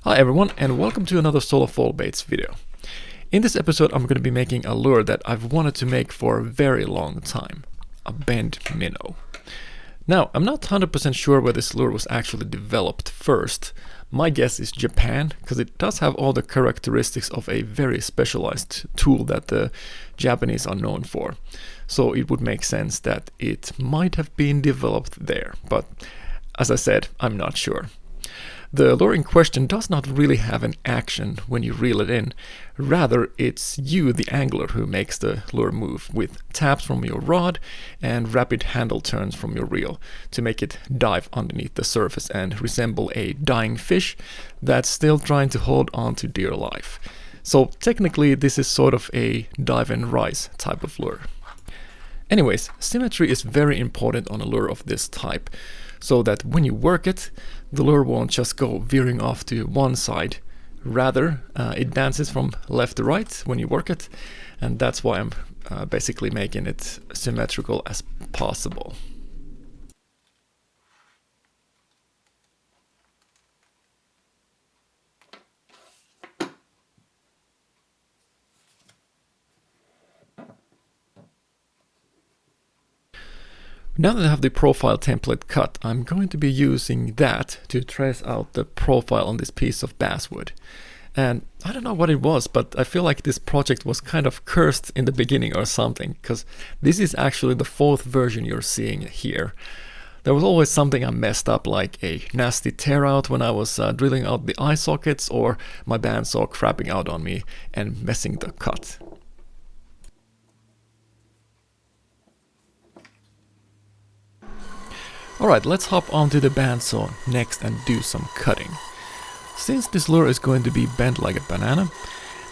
Hi everyone, and welcome to another solarfallbaits video. In this episode I'm going to be making a lure that I've wanted to make for a very long time. A bent minnow. Now, I'm not 100% sure where this lure was actually developed first. My guess is Japan, because it does have all the characteristics of a very specialized tool that the Japanese are known for. So it would make sense that it might have been developed there, but as I said, I'm not sure. The lure in question does not really have an action when you reel it in. Rather, it's you, the angler, who makes the lure move with taps from your rod and rapid handle turns from your reel to make it dive underneath the surface and resemble a dying fish that's still trying to hold on to dear life. So technically this is sort of a dive and rise type of lure. Anyways, symmetry is very important on a lure of this type, so that when you work it, the lure won't just go veering off to one side. Rather, it dances from left to right when you work it, and that's why I'm basically making it symmetrical as possible. Now that I have the profile template cut, I'm going to be using that to trace out the profile on this piece of basswood. And I don't know what it was, but I feel like this project was kind of cursed in the beginning or something, because this is actually the fourth version you're seeing here. There was always something I messed up, like a nasty tear out when I was drilling out the eye sockets, or my bandsaw crapping out on me and messing the cut. Alright, let's hop onto the bandsaw next and do some cutting. Since this lure is going to be bent like a banana,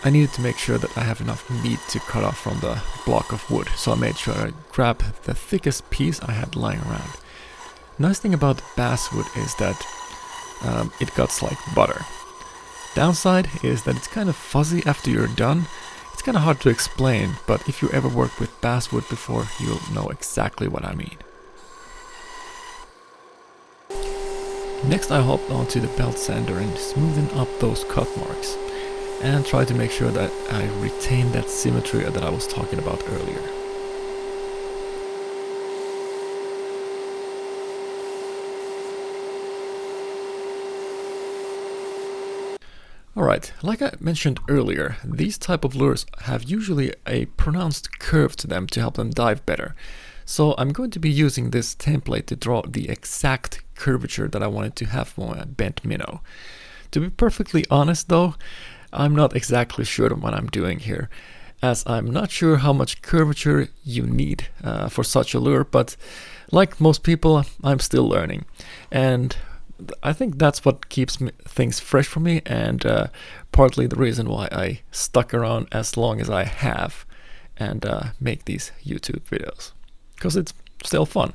I needed to make sure that I have enough meat to cut off from the block of wood, so I made sure I grabbed the thickest piece I had lying around. Nice thing about basswood is that it cuts like butter. Downside is that it's kind of fuzzy after you're done. It's kind of hard to explain, but if you ever worked with basswood before, you'll know exactly what I mean. Next I hopped onto the belt sander and smoothed up those cut marks and tried to make sure that I retain that symmetry that I was talking about earlier. Alright, like I mentioned earlier, these type of lures have usually a pronounced curve to them to help them dive better. So I'm going to be using this template to draw the exact curvature that I wanted to have for my bent minnow. To be perfectly honest though, I'm not exactly sure of what I'm doing here, as I'm not sure how much curvature you need for such a lure, but like most people, I'm still learning. And I think that's what keeps things fresh for me, and partly the reason why I stuck around as long as I have and make these YouTube videos. Because it's still fun.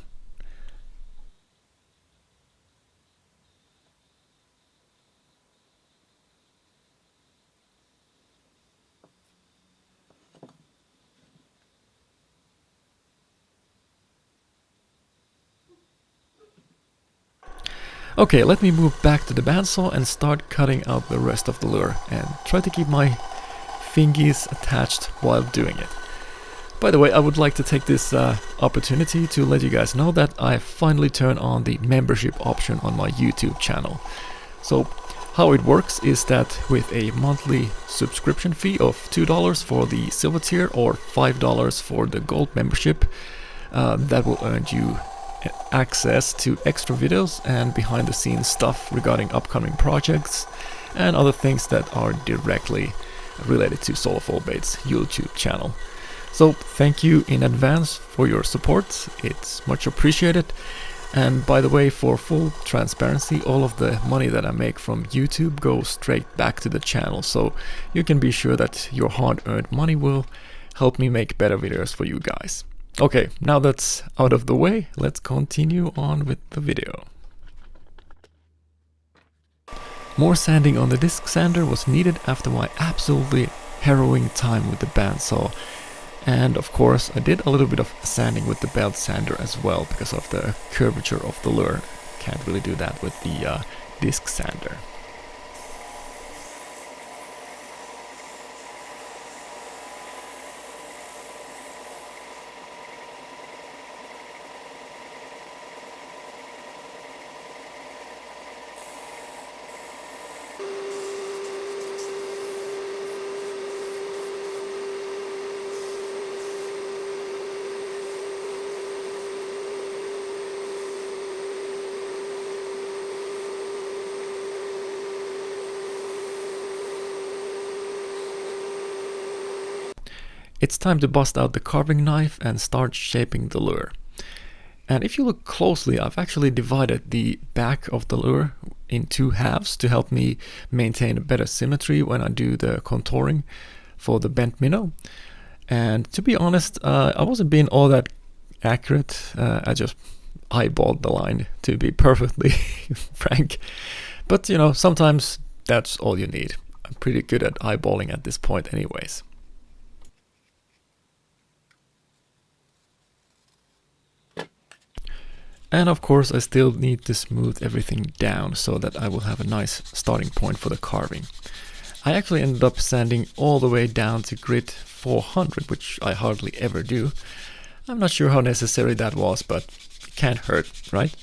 Okay, let me move back to the bandsaw and start cutting out the rest of the lure and try to keep my fingies attached while doing it. By the way, I would like to take this opportunity to let you guys know that I finally turned on the membership option on my YouTube channel. So how it works is that with a monthly subscription fee of $2 for the silver tier or $5 for the gold membership, that will earn you access to extra videos and behind the scenes stuff regarding upcoming projects and other things that are directly related to solarfallbaits YouTube channel. So thank you in advance for your support, it's much appreciated. And by the way, for full transparency, all of the money that I make from YouTube goes straight back to the channel, so you can be sure that your hard-earned money will help me make better videos for you guys. Okay, now that's out of the way, let's continue on with the video. More sanding on the disc sander was needed after my absolutely harrowing time with the bandsaw. And of course I did a little bit of sanding with the belt sander as well because of the curvature of the lure. Can't really do that with the disc sander. it's time to bust out the carving knife and start shaping the lure. And if you look closely, I've actually divided the back of the lure in two halves to help me maintain a better symmetry when I do the contouring for the bent minnow. And to be honest, I wasn't being all that accurate. I just eyeballed the line, to be perfectly frank. But you know, sometimes that's all you need. I'm pretty good at eyeballing at this point anyways. And of course I still need to smooth everything down so that I will have a nice starting point for the carving. I actually ended up sanding all the way down to grit 400, which I hardly ever do. I'm not sure how necessary that was, but it can't hurt, right?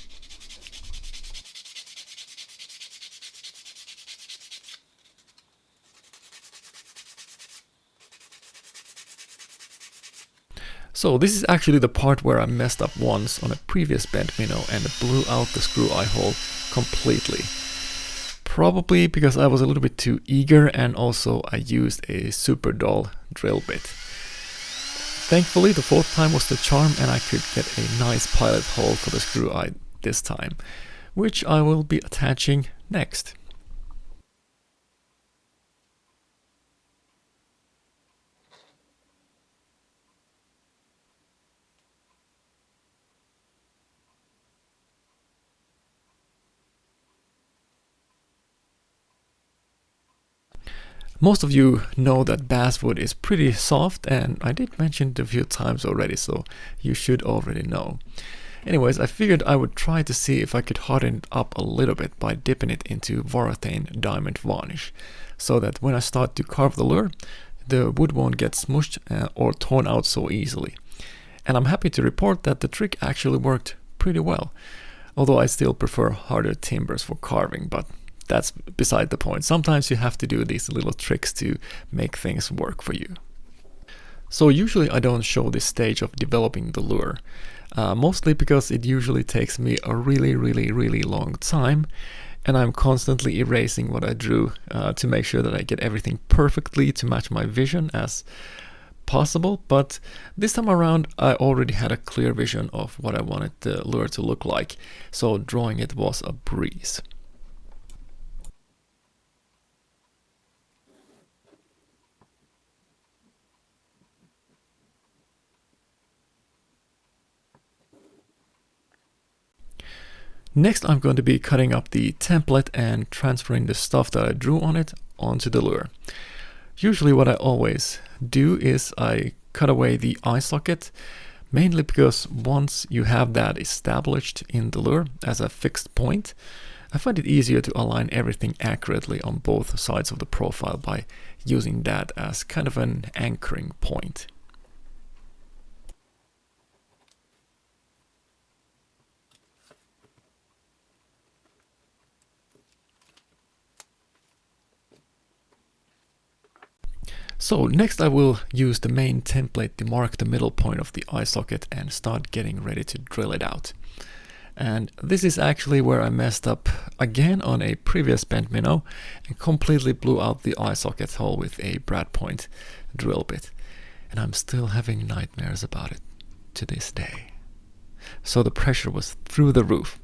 So this is actually the part where I messed up once on a previous bent minnow and blew out the screw eye hole completely. Probably because I was a little bit too eager, and also I used a super dull drill bit. Thankfully the fourth time was the charm and I could get a nice pilot hole for the screw eye this time, which I will be attaching next. Most of you know that basswood is pretty soft, and I did mention it a few times already, so you should already know. Anyways, I figured I would try to see if I could harden it up a little bit by dipping it into varnish diamond varnish, so that when I start to carve the lure, the wood won't get smushed or torn out so easily. And I'm happy to report that the trick actually worked pretty well, although I still prefer harder timbers for carving, but that's beside the point. Sometimes you have to do these little tricks to make things work for you. So usually I don't show this stage of developing the lure, mostly because it usually takes me a really long time, and I'm constantly erasing what I drew to make sure that I get everything perfectly to match my vision as possible. But this time around I already had a clear vision of what I wanted the lure to look like, so drawing it was a breeze. Next I'm going to be cutting up the template and transferring the stuff that I drew on it onto the lure. Usually what I always do is I cut away the eye socket, mainly because once you have that established in the lure as a fixed point, I find it easier to align everything accurately on both sides of the profile by using that as kind of an anchoring point. So next I will use the main template to mark the middle point of the eye socket and start getting ready to drill it out. And this is actually where I messed up again on a previous bent minnow and completely blew out the eye socket hole with a brad point drill bit. And I'm still having nightmares about it to this day. So the pressure was through the roof.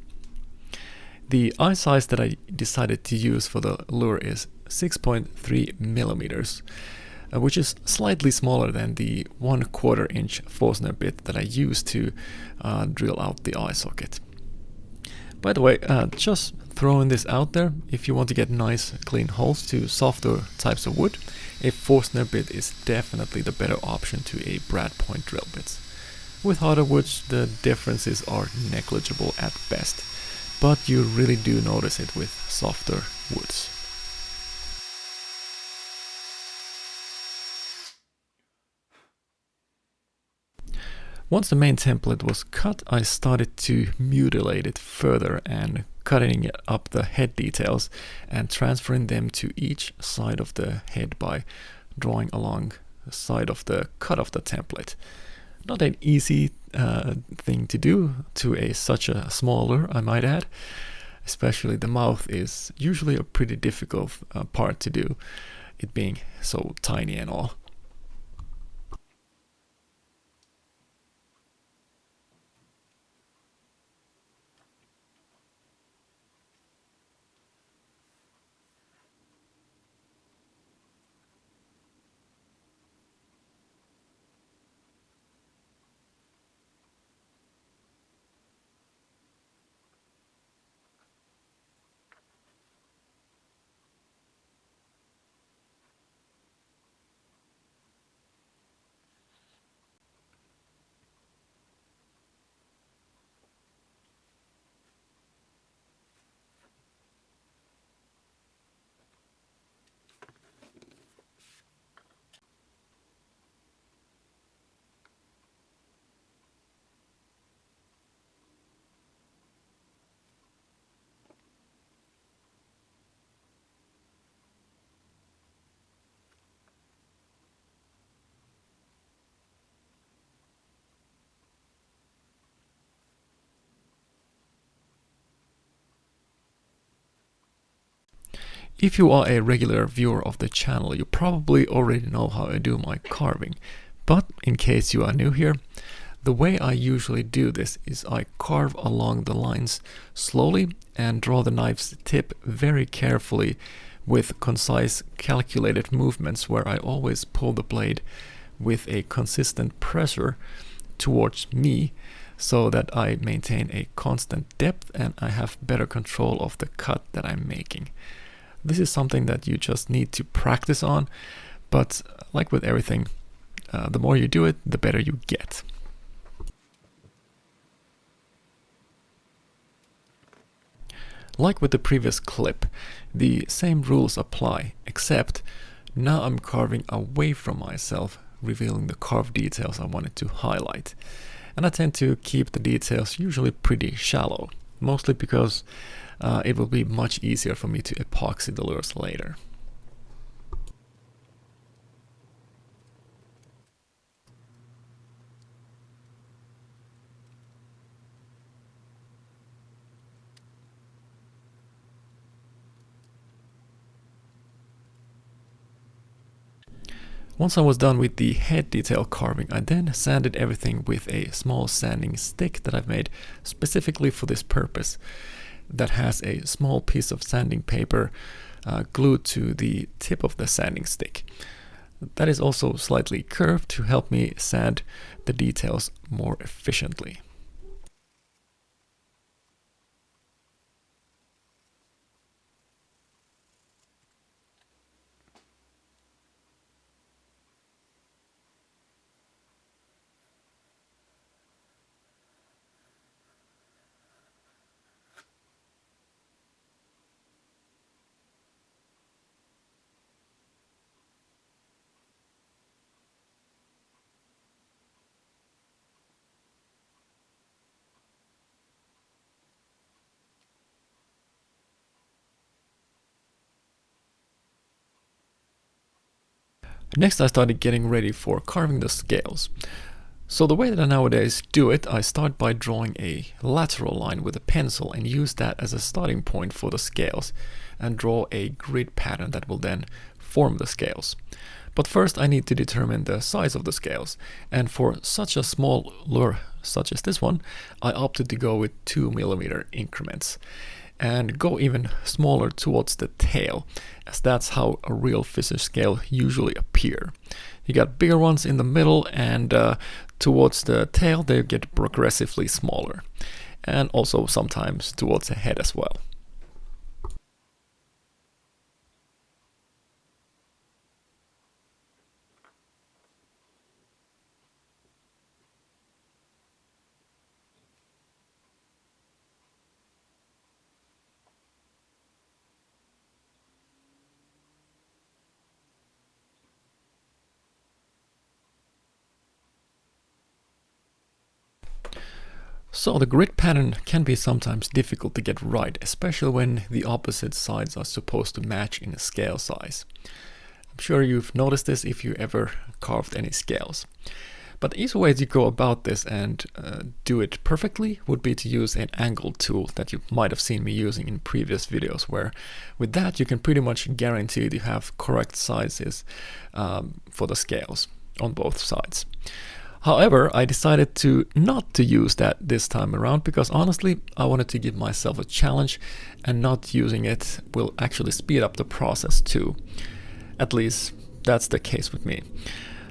The eye size that I decided to use for the lure is 6.3 millimeters. Which is slightly smaller than the 1/4 inch Forstner bit that I used to drill out the eye socket. By the way, just throwing this out there, if you want to get nice clean holes to softer types of wood, a Forstner bit is definitely the better option to a brad point drill bit. With harder woods, the differences are negligible at best, but you really do notice it with softer woods. Once the main template was cut, I started to mutilate it further and cutting up the head details and transferring them to each side of the head by drawing along the side of the cut of the template. Not an easy thing to do to such a small lure, I might add. Especially the mouth is usually a pretty difficult part to do, it being so tiny and all. If you are a regular viewer of the channel, you probably already know how I do my carving. But in case you are new here, the way I usually do this is I carve along the lines slowly and draw the knife's tip very carefully with concise, calculated movements where I always pull the blade with a consistent pressure towards me so that I maintain a constant depth and I have better control of the cut that I'm making. This is something that you just need to practice on, but like with everything, the more you do it, the better you get. Like with the previous clip, the same rules apply, except now I'm carving away from myself, revealing the carved details I wanted to highlight. And I tend to keep the details usually pretty shallow, mostly because it will be much easier for me to epoxy the lures later. Once I was done with the head detail carving, I then sanded everything with a small sanding stick that I've made specifically for this purpose, that has a small piece of sanding paper glued to the tip of the sanding stick. That is also slightly curved to help me sand the details more efficiently. Next I started getting ready for carving the scales. So the way that I nowadays do it, I start by drawing a lateral line with a pencil and use that as a starting point for the scales, and draw a grid pattern that will then form the scales. But first I need to determine the size of the scales, and for such a small lure such as this one, I opted to go with 2mm increments, and go even smaller towards the tail, as that's how a real fisher scale usually appear. You got bigger ones in the middle, and towards the tail they get progressively smaller, and also sometimes towards the head as well. So the grid pattern can be sometimes difficult to get right, especially when the opposite sides are supposed to match in a scale size. I'm sure you've noticed this if you ever carved any scales. But the easy way to go about this and do it perfectly would be to use an angle tool that you might have seen me using in previous videos, where with that you can pretty much guarantee to have correct sizes for the scales on both sides. However, I decided not to use that this time around because honestly I wanted to give myself a challenge, and not using it will actually speed up the process too. At least that's the case with me.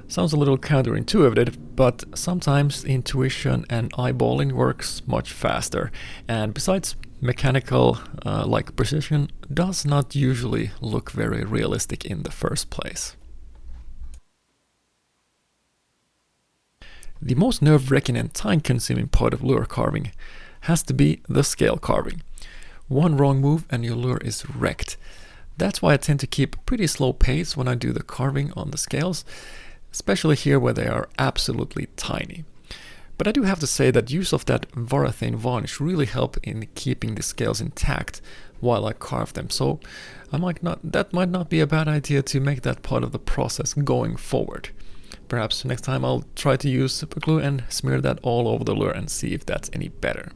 Sounds a little counterintuitive, but sometimes intuition and eyeballing works much faster, and besides, mechanical like precision does not usually look very realistic in the first place. The most nerve-wracking and time-consuming part of lure carving has to be the scale carving. One wrong move and your lure is wrecked. That's why I tend to keep a pretty slow pace when I do the carving on the scales, especially here where they are absolutely tiny. But I do have to say that use of that varnish really help in keeping the scales intact while I carve them, so that might not be a bad idea to make that part of the process going forward. Perhaps next time I'll try to use super glue and smear that all over the lure and see if that's any better.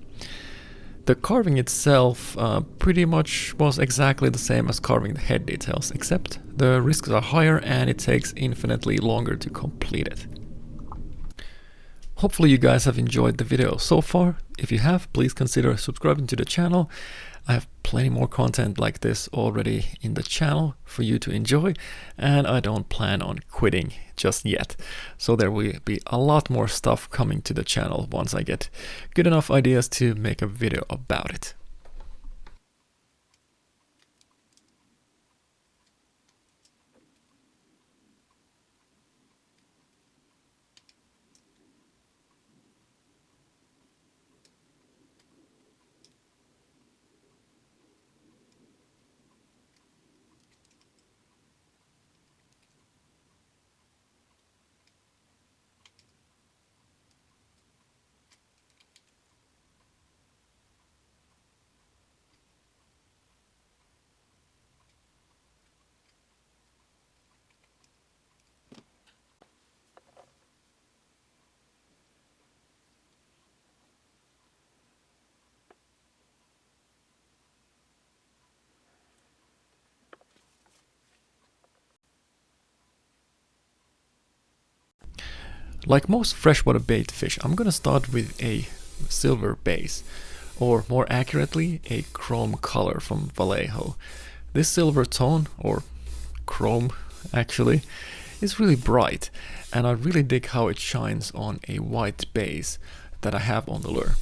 The carving itself pretty much was exactly the same as carving the head details, except the risks are higher and it takes infinitely longer to complete it. Hopefully you guys have enjoyed the video so far. If you have, please consider subscribing to the channel. I have plenty more content like this already in the channel for you to enjoy, and I don't plan on quitting just yet. So there will be a lot more stuff coming to the channel once I get good enough ideas to make a video about it. Like most freshwater bait fish, I'm gonna start with a silver base, or more accurately, a chrome color from Vallejo. This silver tone, or chrome actually, is really bright, and I really dig how it shines on a white base that I have on the lure.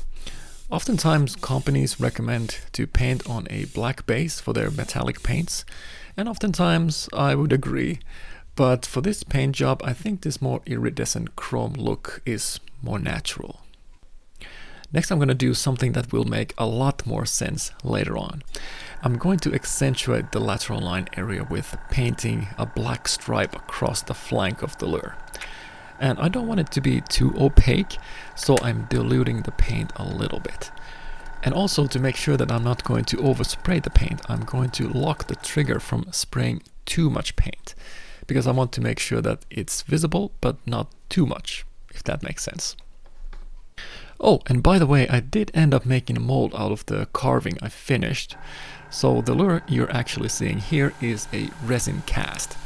Oftentimes companies recommend to paint on a black base for their metallic paints, and oftentimes I would agree. But for this paint job, I think this more iridescent chrome look is more natural. Next, I'm going to do something that will make a lot more sense later on. I'm going to accentuate the lateral line area with painting a black stripe across the flank of the lure. And I don't want it to be too opaque, so I'm diluting the paint a little bit. And also, to make sure that I'm not going to overspray the paint, I'm going to lock the trigger from spraying too much paint, because I want to make sure that it's visible, but not too much, if that makes sense. Oh, and by the way, I did end up making a mold out of the carving I finished. So the lure you're actually seeing here is a resin cast.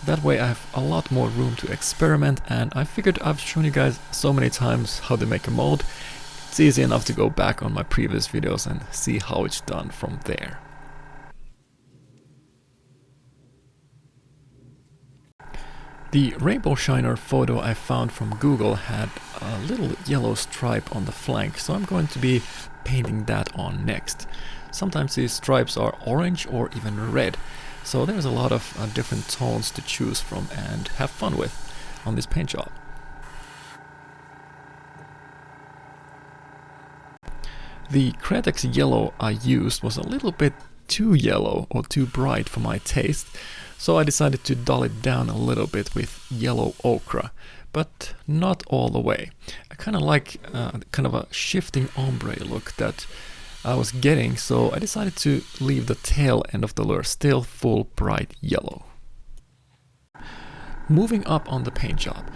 That way I have a lot more room to experiment, and I figured I've shown you guys so many times how to make a mold. It's easy enough to go back on my previous videos and see how it's done from there. The rainbow shiner photo I found from Google had a little yellow stripe on the flank, so I'm going to be painting that on next. Sometimes these stripes are orange or even red, so there's a lot of different tones to choose from and have fun with on this paint job. The Cretex yellow I used was a little bit too yellow or too bright for my taste, so I decided to dull it down a little bit with yellow ochre, but not all the way. I kind of like kind of a shifting ombre look that I was getting, so I decided to leave the tail end of the lure still full bright yellow. Moving up on the paint job,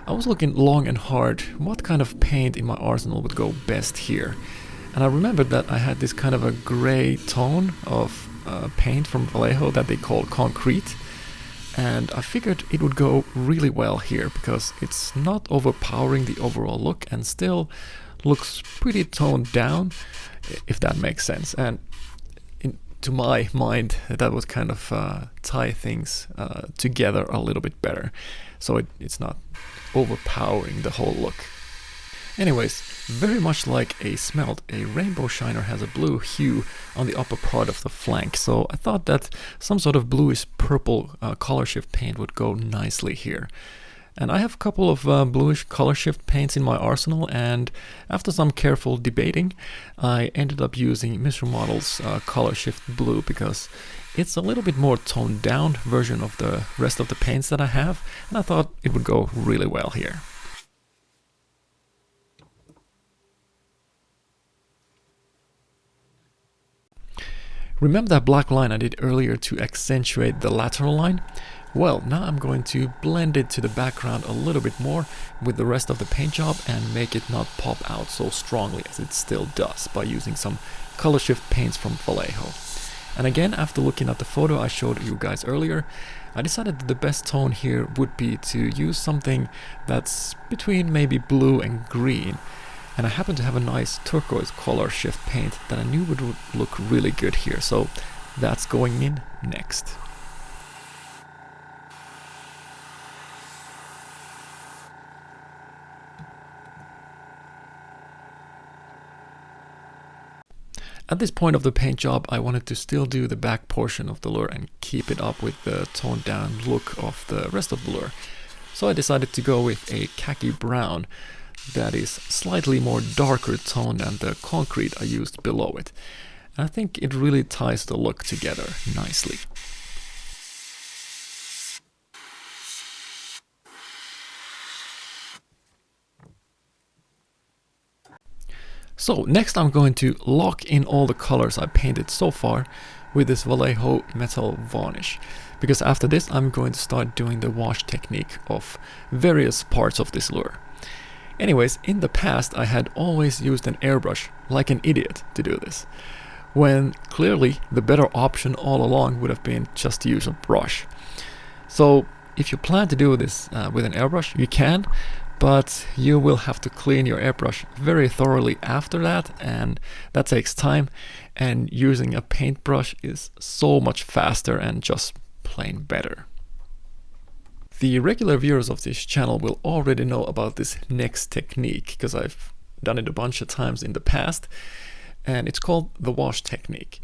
I was looking long and hard what kind of paint in my arsenal would go best here. And I remembered that I had this kind of a gray tone of paint from Vallejo that they call concrete, and I figured it would go really well here because it's not overpowering the overall look and still looks pretty toned down, if that makes sense. And to my mind, that would kind of tie things together a little bit better, so it's not overpowering the whole look. Anyways, very much like a smelt, a rainbow shiner has a blue hue on the upper part of the flank, so I thought that some sort of bluish purple color shift paint would go nicely here. And I have a couple of bluish color shift paints in my arsenal, and after some careful debating, I ended up using Mr. Model's color shift blue because it's a little bit more toned down version of the rest of the paints that I have, and I thought it would go really well here. Remember that black line I did earlier to accentuate the lateral line? Well, now I'm going to blend it to the background a little bit more with the rest of the paint job and make it not pop out so strongly as it still does by using some color shift paints from Vallejo. And again, after looking at the photo I showed you guys earlier, I decided that the best tone here would be to use something that's between maybe blue and green. And I happen to have a nice turquoise color shift paint that I knew would look really good here, so that's going in next. At this point of the paint job, I wanted to still do the back portion of the lure and keep it up with the toned down look of the rest of the lure. So I decided to go with a khaki brown that is slightly more darker tone than the concrete I used below it. And I think it really ties the look together nicely. So next I'm going to lock in all the colors I painted so far with this Vallejo metal varnish, because after this I'm going to start doing the wash technique of various parts of this lure. Anyways, in the past I had always used an airbrush like an idiot to do this, when clearly the better option all along would have been just to use a brush. So if you plan to do this with an airbrush, you can, but you will have to clean your airbrush very thoroughly after that, and that takes time, and using a paintbrush is so much faster and just plain better. The regular viewers of this channel will already know about this next technique, because I've done it a bunch of times in the past, and it's called the wash technique.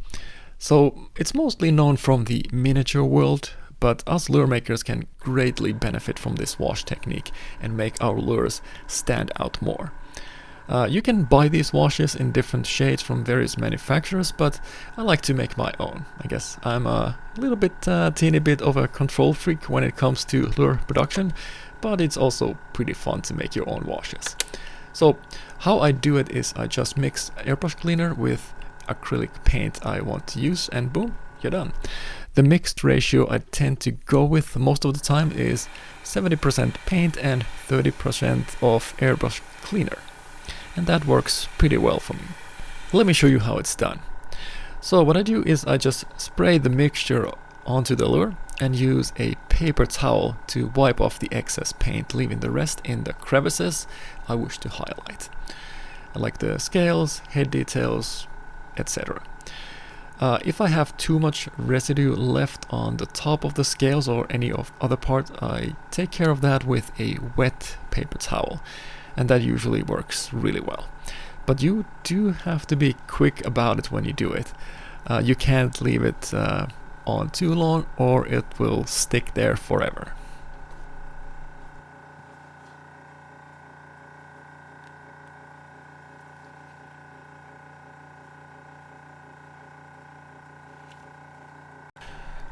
So it's mostly known from the miniature world, but us lure makers can greatly benefit from this wash technique and make our lures stand out more. You can buy these washes in different shades from various manufacturers, but I like to make my own. I guess I'm a little bit, teeny bit of a control freak when it comes to lure production, but it's also pretty fun to make your own washes. So how I do it is I just mix airbrush cleaner with acrylic paint I want to use, and boom, you're done. The mixed ratio I tend to go with most of the time is 70% paint and 30% of airbrush cleaner. And that works pretty well for me. Let me show you how it's done. So what I do is I just spray the mixture onto the lure and use a paper towel to wipe off the excess paint, leaving the rest in the crevices I wish to highlight, like the scales, head details, etc. If I have too much residue left on the top of the scales or any of other part, I take care of that with a wet paper towel, and that usually works really well. But you do have to be quick about it when you do it. You can't leave it on too long or it will stick there forever.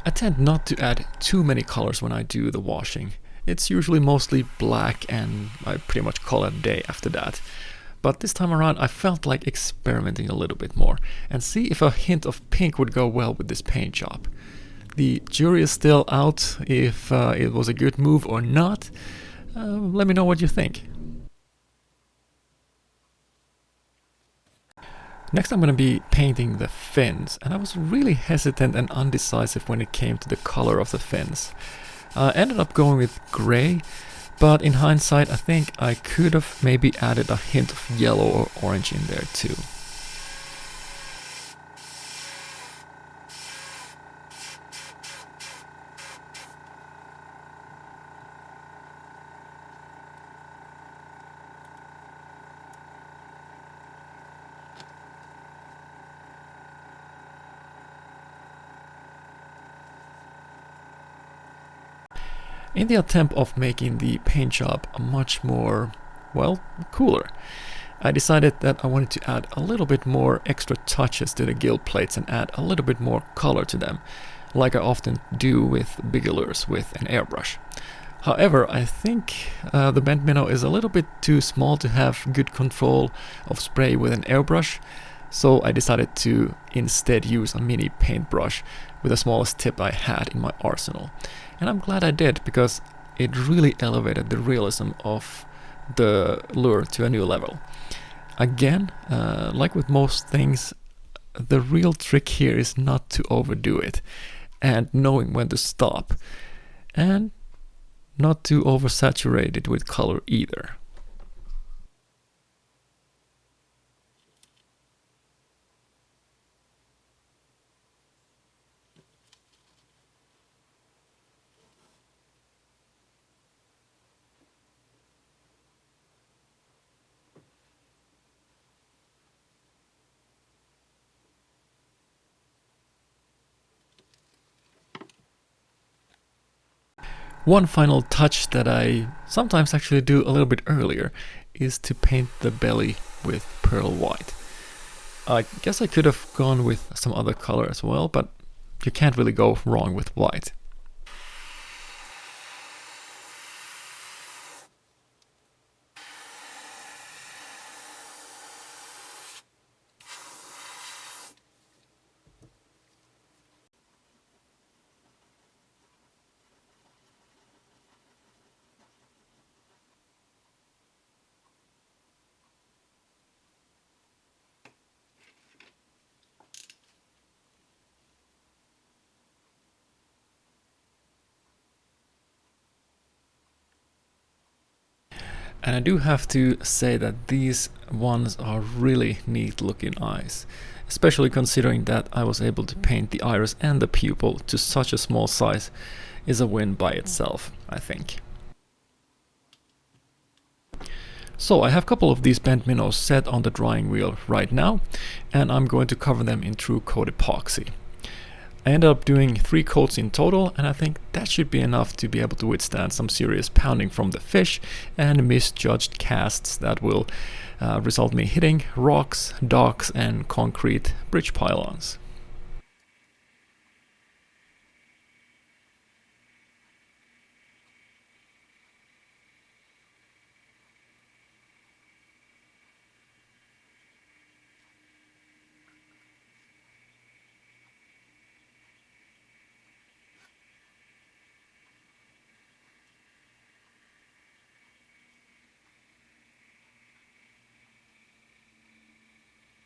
I tend not to add too many colors when I do the washing. It's usually mostly black and I pretty much call it a day after that. But this time around I felt like experimenting a little bit more and see if a hint of pink would go well with this paint job. The jury is still out if it was a good move or not. Let me know what you think. Next I'm going to be painting the fins, and I was really hesitant and undecisive when it came to the color of the fins. I ended up going with grey, but in hindsight I think I could have maybe added a hint of yellow or orange in there too. In the attempt of making the paint job much more, well, cooler, I decided that I wanted to add a little bit more extra touches to the gill plates and add a little bit more color to them, like I often do with bigger lures with an airbrush. However, I think the bent minnow is a little bit too small to have good control of spray with an airbrush, so I decided to instead use a mini paintbrush with the smallest tip I had in my arsenal. And I'm glad I did, because it really elevated the realism of the lure to a new level. Again, like with most things, the real trick here is not to overdo it, and knowing when to stop, and not to oversaturate it with color either. One final touch that I sometimes actually do a little bit earlier is to paint the belly with pearl white. I guess I could have gone with some other color as well, but you can't really go wrong with white. And I do have to say that these ones are really neat looking eyes, especially considering that I was able to paint the iris and the pupil to such a small size is a win by itself, I think. So I have a couple of these bent minnows set on the drying wheel right now, and I'm going to cover them in true coat epoxy. I ended up doing 3 coats in total, and I think that should be enough to be able to withstand some serious pounding from the fish and misjudged casts that will result me hitting rocks, docks and concrete bridge pylons.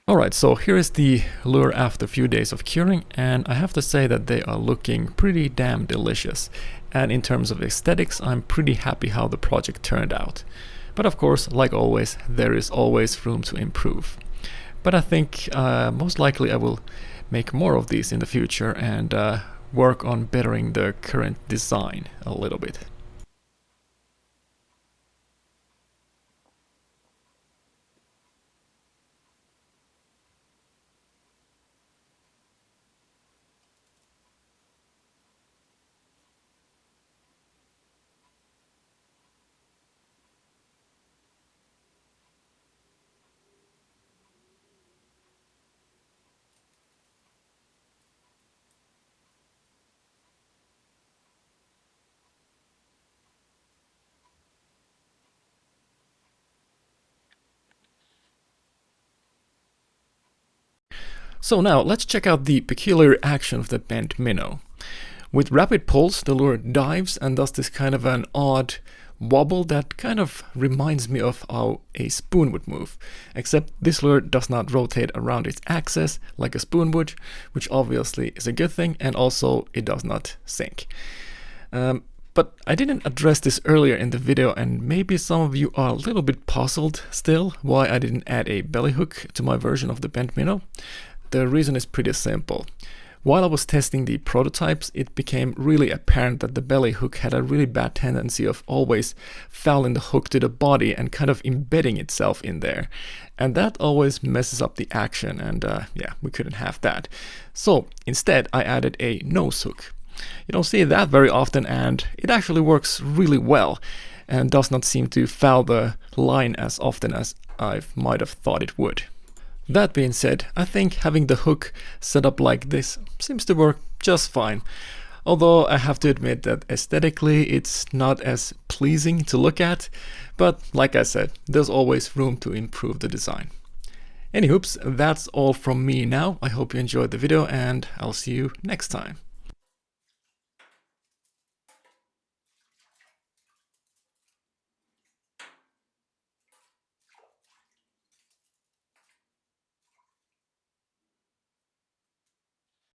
Alright, so here is the lure after a few days of curing, and I have to say that they are looking pretty damn delicious. And in terms of aesthetics, I'm pretty happy how the project turned out. But of course, like always, there is always room to improve. But I think most likely I will make more of these in the future and work on bettering the current design a little bit. So now let's check out the peculiar action of the bent minnow. With rapid pulls, the lure dives and does this kind of an odd wobble that kind of reminds me of how a spoon would move, except this lure does not rotate around its axis like a spoon would, which obviously is a good thing, and also it does not sink. But I didn't address this earlier in the video, and maybe some of you are a little bit puzzled still why I didn't add a belly hook to my version of the bent minnow. The reason is pretty simple. While I was testing the prototypes, it became really apparent that the belly hook had a really bad tendency of always fouling the hook to the body and kind of embedding itself in there. And that always messes up the action, and yeah, we couldn't have that. So instead I added a nose hook. You don't see that very often, and it actually works really well and does not seem to foul the line as often as I might have thought it would. That being said, I think having the hook set up like this seems to work just fine. Although I have to admit that aesthetically it's not as pleasing to look at, but like I said, there's always room to improve the design. Anywhoops, that's all from me now. I hope you enjoyed the video, and I'll see you next time.